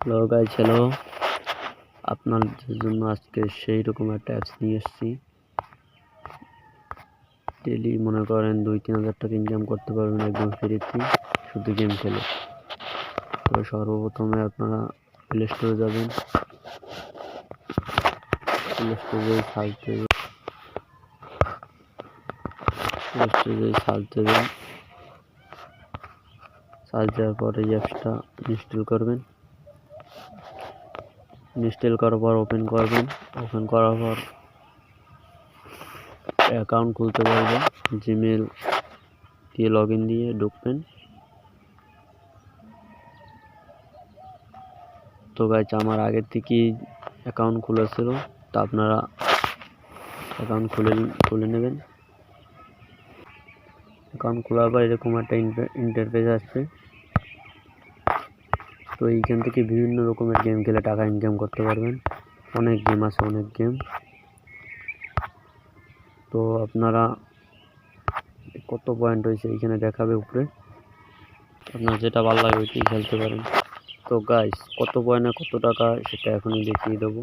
Hello guys, hello. আপনাদের জন্য আজকে সেই রকম একটা অ্যাপস নিয়ে এসেছি। ডেলি মনে করেন 2-3 হাজার টাকা ইনকাম করতে পারবেন একদম ফ্রিতে, শুধু গেম খেলে। তো সর্বপ্রথমে আপনারা প্লে স্টোরে যাবেন। প্লে স্টোরে সার্চ দেবেন। সার্চ দেওয়ার পর এই অ্যাপসটা ইনস্টল করবেন। ইনস্টল করার পর ওপেন করবেন। ওপেন করার পর অ্যাকাউন্ট খুলতে পারবেন। জিমেল দিয়ে লগইন দিয়ে ঢুকবেন। তো গাইস, আমার আগের থেকেই অ্যাকাউন্ট খোলা ছিল, তো আপনারা অ্যাকাউন্ট খুলে নেবেন। অ্যাকাউন্ট খোলার পর এরকম একটা ইন্টারফেস আসবে। তো এইখান থেকে বিভিন্ন রকমের গেম খেলে টাকা ইনকাম করতে পারবেন। অনেক গেম আছে, অনেক গেম। তো আপনারা কত পয়েন্ট হয়েছে এইখানে দেখাবে উপরে। আপনার যেটা ভালো লাগে ওইটাই খেলতে পারেন। তো গাইস, কত পয়েন্টে কত টাকা সেটা এখনই দেখিয়ে দেবো।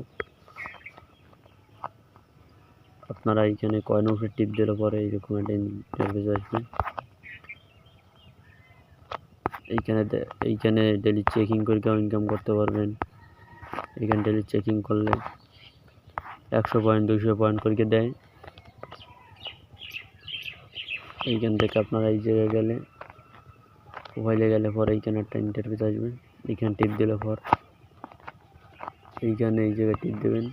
আপনারা এইখানে কয়েন উপরে টিপ দিলে পরে এইরকম একটা ইন্টারফেস আসবে। এইখানে ডেলি চেকিং করে ইনকাম করতে পারবেন। এইখানে ডেলি চেকিং করলে 100 পয়েন্ট 200 পয়েন্ট করে দেয়। এইখান থেকে আপনারা এই জায়গায় গেলে, প্রোফাইলে গেলে পরে এইখানে একটা ইন্টারফেস আসবে। এইখানে টিপ দিলে পর এইখানে এই জায়গায় টিপ দেবেন।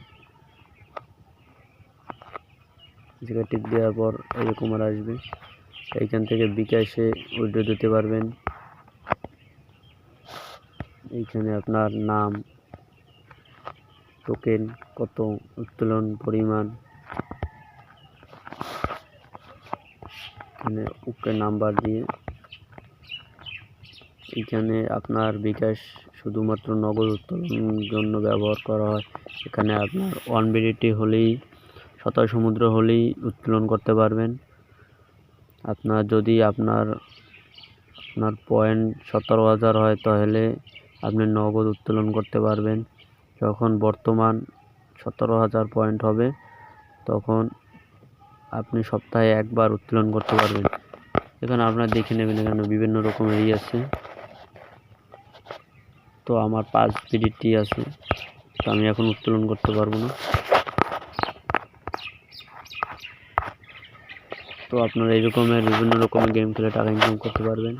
এই জায়গায় টিপ দেওয়ার পর এরকম আর আসবে। এইখান থেকে বিকাশে উইথড্র দিতে পারবেন। এইখানে আপনার নাম, টোকেন, কত উত্তোলন পরিমাণ, এখানে ওকে নাম্বার দিয়ে এখানে আপনার বিকাশ শুধুমাত্র নগদ উত্তোলনের জন্য ব্যবহার করা হয়। এখানে আপনার 1 বিডিটি হলেই, 17 সমুদ্র হলেই উত্তোলন করতে পারবেন। আপনার যদি আপনার পয়েন্ট 17,000 হয় তাহলে আপনি নগদ উত্তোলন করতে পারবেন। যখন বর্তমান 17,000 পয়েন্ট হবে তখন আপনি সপ্তাহে একবার উত্তোলন করতে পারবেন। এখানে আপনারা দেখে নেবেন, এখানে বিভিন্ন রকমেরই আছে। তো আমার 5 বিডিটি আছে, তো আমি এখন উত্তোলন করতে পারবো না। তো আপনারা এই রকমের বিভিন্ন রকমের গেম খেলে টাকা ইনকাম করতে পারবেন।